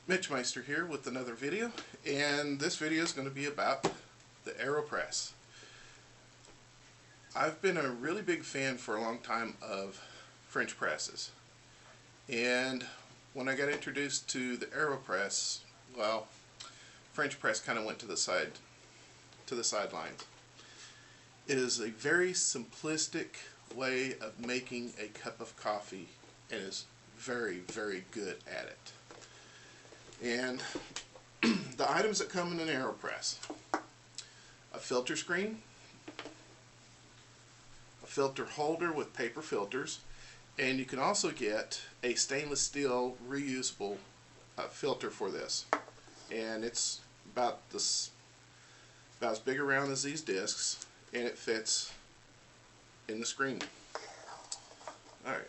Mitchmeister here with another video, and this video is going to be about the AeroPress. I've been a really big fan for a long time of French presses, and when I got introduced to the AeroPress, well, French press kind of went to the sidelines. It is a very simplistic way of making a cup of coffee and is very, very good at it. And the items that come in an AeroPress: a filter screen, a filter holder with paper filters, and you can also get a stainless steel reusable filter for this. And it's about as big around as these discs, and it fits in the screen. Alright.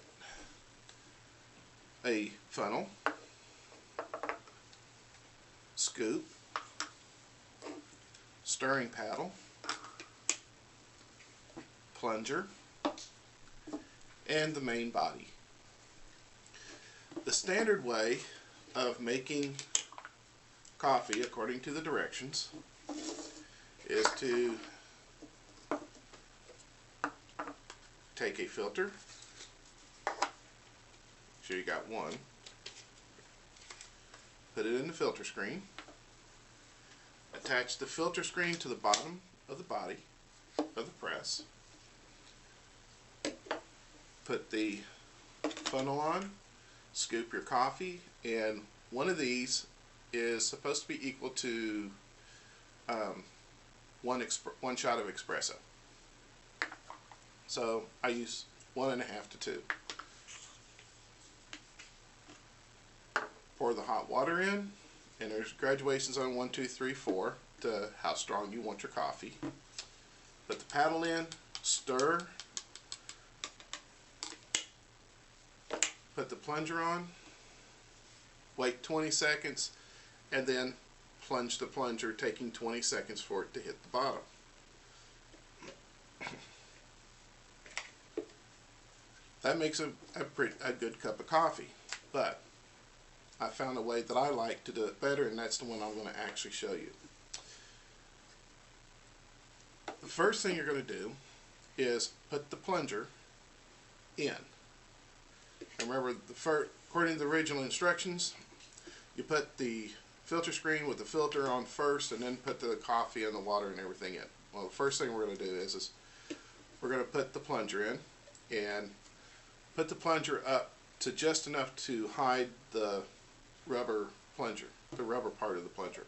A funnel, scoop, stirring paddle, plunger, and the main body. The standard way of making coffee, according to the directions, is to take a filter. Make sure you got one. Put it in the filter screen. Attach the filter screen to the bottom of the body of the press. Put the funnel on. Scoop your coffee, and one of these is supposed to be equal to one shot of espresso. So I use 1.5 to 2. Pour the hot water in, and there's graduations on 1, 2, 3, 4 to how strong you want your coffee. Put the paddle in, stir, put the plunger on, wait 20 seconds, and then plunge the plunger, taking 20 seconds for it to hit the bottom. That makes a good cup of coffee, but I found a way that I like to do it better, and that's the one I'm going to actually show you. The first thing you're going to do is put the plunger in. And remember, according to the original instructions, you put the filter screen with the filter on first, and then put the coffee and the water and everything in. Well, the first thing we're going to do is we're going to put the plunger in, and put the plunger up to just enough to hide the rubber plunger, the rubber part of the plunger,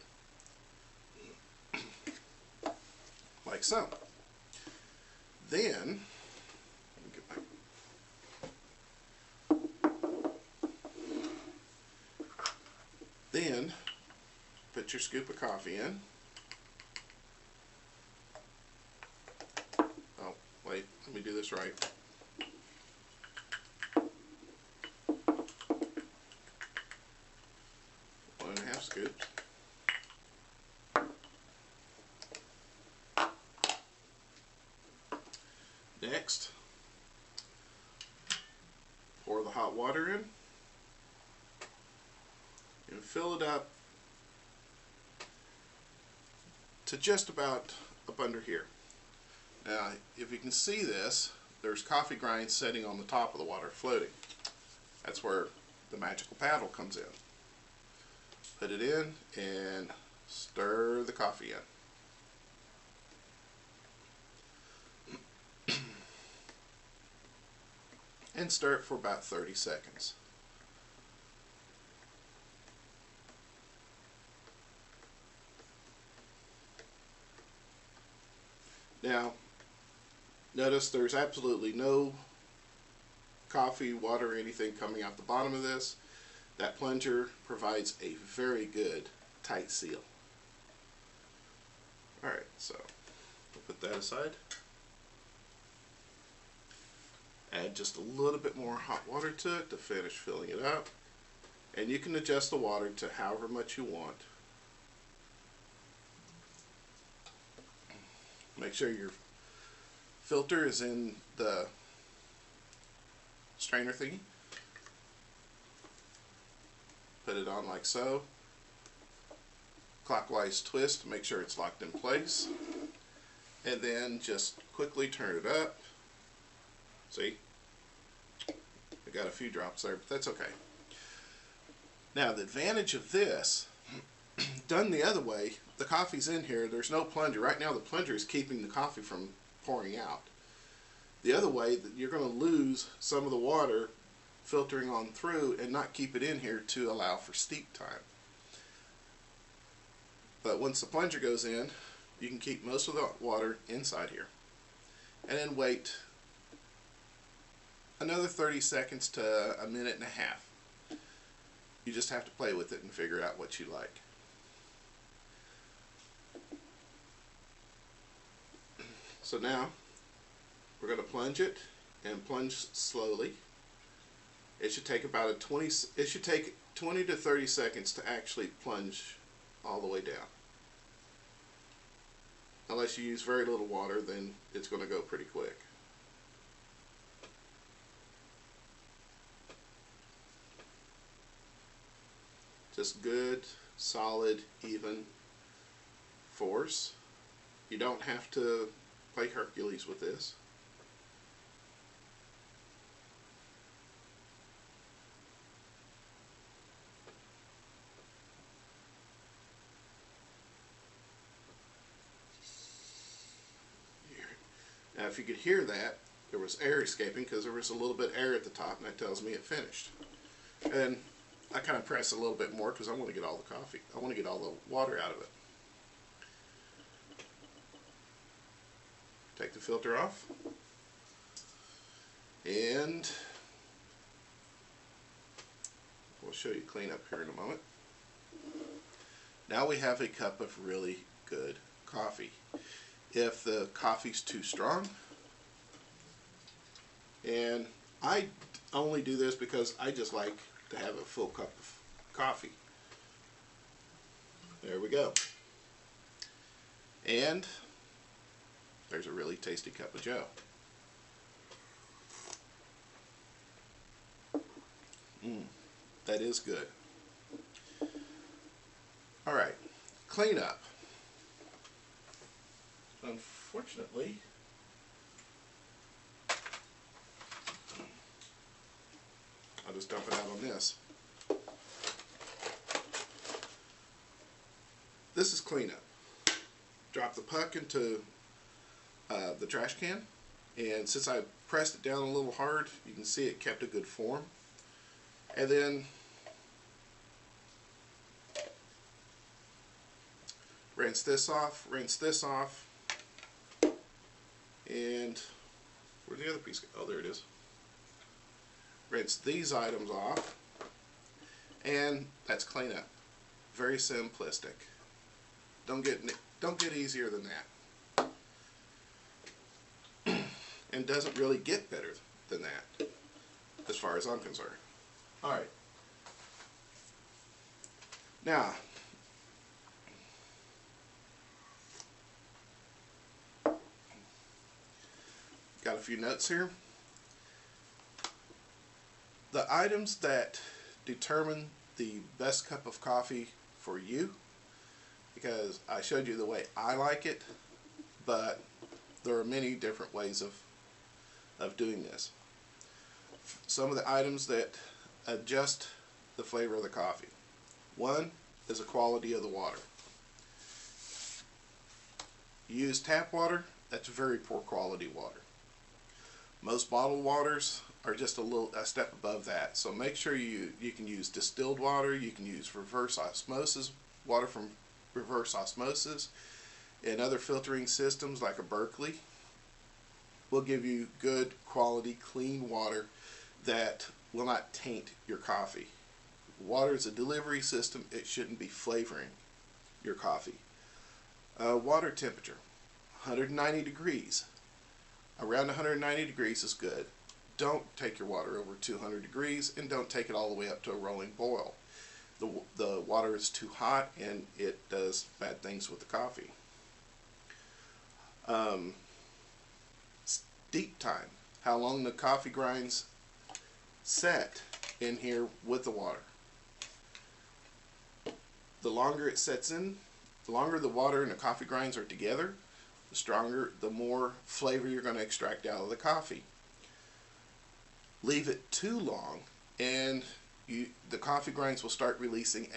like so. Then put your scoop of coffee in. Oh, wait, let me do this right. Scoops. Next, pour the hot water in and fill it up to just about up under here. Now, if you can see this, there's coffee grinds sitting on the top of the water floating. That's where the magical paddle comes in. Put it in and stir the coffee in. And stir it for about 30 seconds. Now, notice there's absolutely no coffee, water, or anything coming out the bottom of this. That plunger provides a very good tight seal. Alright, so we'll put that aside. Add just a little bit more hot water to it to finish filling it up. And you can adjust the water to however much you want. Make sure your filter is in the strainer thingy. Put it on like so. clockwise twist to make sure it's locked in place, and then just quickly turn it up. See, I got a few drops there, but that's okay. Now the advantage of this, done the other way, the coffee's in here, there's no plunger. Right now the plunger is keeping the coffee from pouring out. The other way, you're going to lose some of the water filtering on through and not keep it in here to allow for steep time. But once the plunger goes in, you can keep most of the water inside here. And then wait another 30 seconds to a minute and a half. You just have to play with it and figure out what you like. So now we're going to plunge it, and plunge slowly. It should take about 20 to 30 seconds to actually plunge all the way down. Unless you use very little water, then it's going to go pretty quick. Just good, solid, even force. You don't have to play Hercules with this. Now if you could hear that, there was air escaping because there was a little bit of air at the top, and that tells me it finished. And I kind of press a little bit more because I want to get all the coffee. I want to get all the water out of it. Take the filter off. And we'll show you clean up here in a moment. Now we have a cup of really good coffee. If the coffee's too strong, and I only do this because I just like to have a full cup of coffee. There we go. And there's a really tasty cup of joe. That is good. Alright, clean up. Unfortunately, I'll just dump it out on this. This is cleanup. Drop the puck into the trash can, and since I pressed it down a little hard, you can see it kept a good form. And then rinse this off, and where'd the other piece go? Oh, there it is. Rinse these items off, and that's cleanup. Very simplistic. Don't get easier than that. And doesn't really get better than that, as far as I'm concerned. Alright. Now, got a few notes here. The items that determine the best cup of coffee for you, because I showed you the way I like it, but there are many different ways of doing this. Some of the items that adjust the flavor of the coffee. One is the quality of the water. You use tap water, that's very poor quality water. Most bottled waters are just a step above that. So make sure you can use distilled water, you can use reverse osmosis, water from reverse osmosis, and other filtering systems like a Berkeley will give you good quality clean water that will not taint your coffee. Water is a delivery system, it shouldn't be flavoring your coffee. Water temperature, 190 degrees. Around 190 degrees is good. Don't take your water over 200 degrees, and don't take it all the way up to a rolling boil. The water is too hot and it does bad things with the coffee. Steep time, how long the coffee grinds set in here with the water. The longer it sets in, The longer the water and the coffee grinds are together, the stronger, the more flavor you're going to extract out of the coffee. Leave it too long and the coffee grinds will start releasing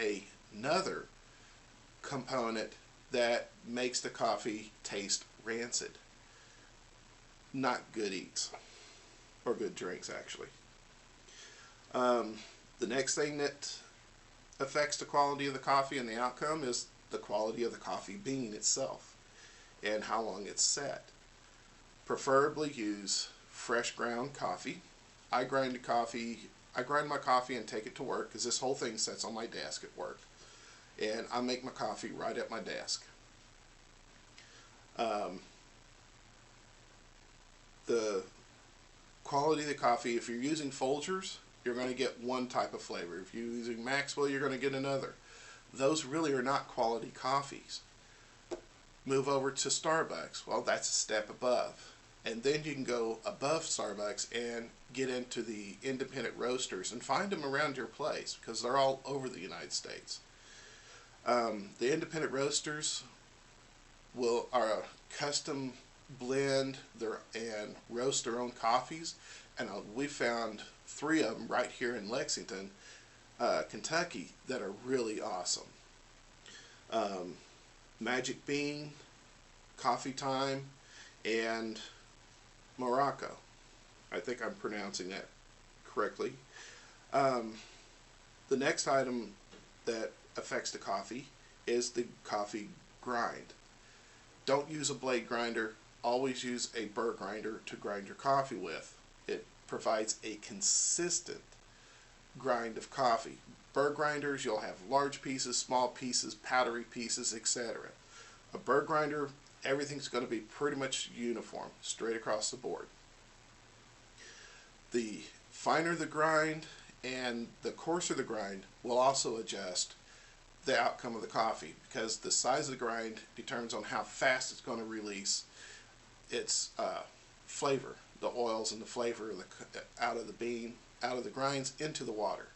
another component that makes the coffee taste rancid. Not good eats, or good drinks actually. The next thing that affects the quality of the coffee and the outcome is the quality of the coffee bean itself and how long it's set. Preferably use fresh ground coffee. I grind my coffee and take it to work because this whole thing sits on my desk at work. And I make my coffee right at my desk. The quality of the coffee, if you're using Folgers, you're going to get one type of flavor. If you're using Maxwell, you're going to get another. Those really are not quality coffees. Move over to Starbucks. Well, that's a step above. And then you can go above Starbucks and get into the independent roasters and find them around your place because they're all over the United States. The independent roasters are a custom blend and roast their own coffees, and we found 3 of them right here in Lexington, Kentucky, that are really awesome. Magic Bean, Coffee Time, and Morocco. I think I'm pronouncing that correctly. The next item that affects the coffee is the coffee grind. Don't use a blade grinder. Always use a burr grinder to grind your coffee with. It provides a consistent grind of coffee. Burr grinders, you'll have large pieces, small pieces, powdery pieces, etc. A burr grinder, everything's going to be pretty much uniform, straight across the board. The finer the grind and the coarser the grind will also adjust the outcome of the coffee, because the size of the grind determines on how fast it's going to release its flavor, the oils and the flavor of out of the bean, out of the grinds into the water.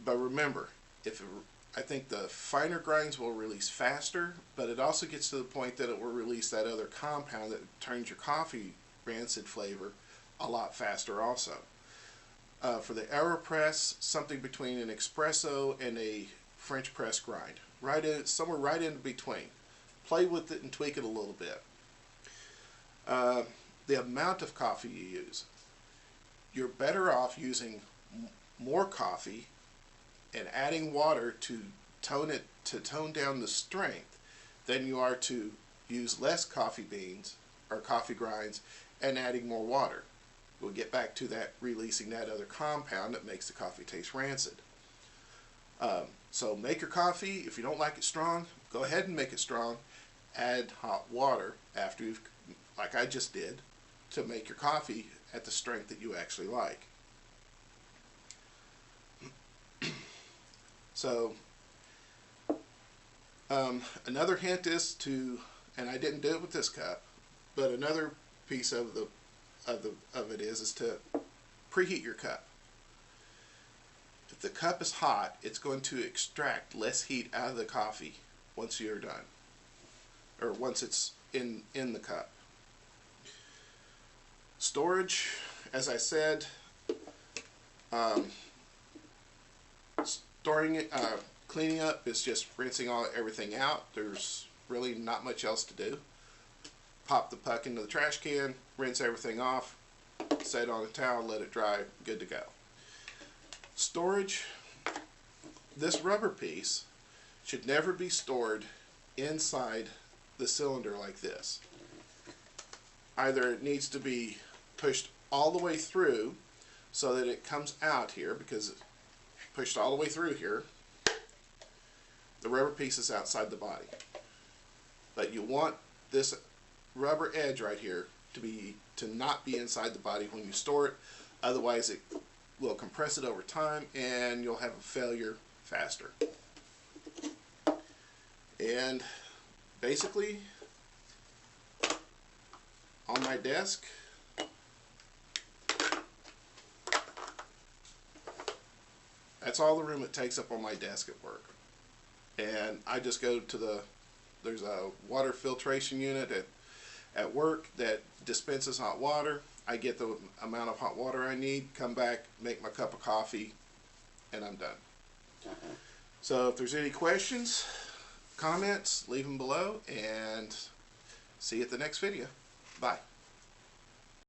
But remember, I think the finer grinds will release faster, but it also gets to the point that it will release that other compound that turns your coffee rancid flavor a lot faster also. For the AeroPress, something between an espresso and a French press grind. Somewhere right in between. Play with it and tweak it a little bit. The amount of coffee you use. You're better off using more coffee and adding water to tone down the strength than you are to use less coffee beans or coffee grinds and adding more water. We'll get back to that, releasing that other compound that makes the coffee taste rancid. So make your coffee. If you don't like it strong, go ahead and make it strong. Add hot water after you've, like I just did, to make your coffee at the strength that you actually like. So another hint is to, and I didn't do it with this cup, but another piece of it is to preheat your cup. If the cup is hot, it's going to extract less heat out of the coffee once you're done, or once it's in the cup. Storage, as I said, storing it, cleaning up is just rinsing everything out. There's really not much else to do. Pop the puck into the trash can, rinse everything off, set it on a towel, let it dry, good to go. Storage, this rubber piece should never be stored inside the cylinder like this. Either it needs to be pushed all the way through so that it comes out here, because it's pushed all the way through here, the rubber piece is outside the body. But you want this rubber edge right here to not be inside the body when you store it, otherwise it will compress it over time and you'll have a failure faster. And basically on my desk, that's all the room it takes up on my desk at work. and I just go to there's a water filtration unit at work that dispenses hot water. I get the amount of hot water I need, come back, make my cup of coffee, and I'm done. So if there's any questions, comments, leave them below, and see you at the next video. Bye.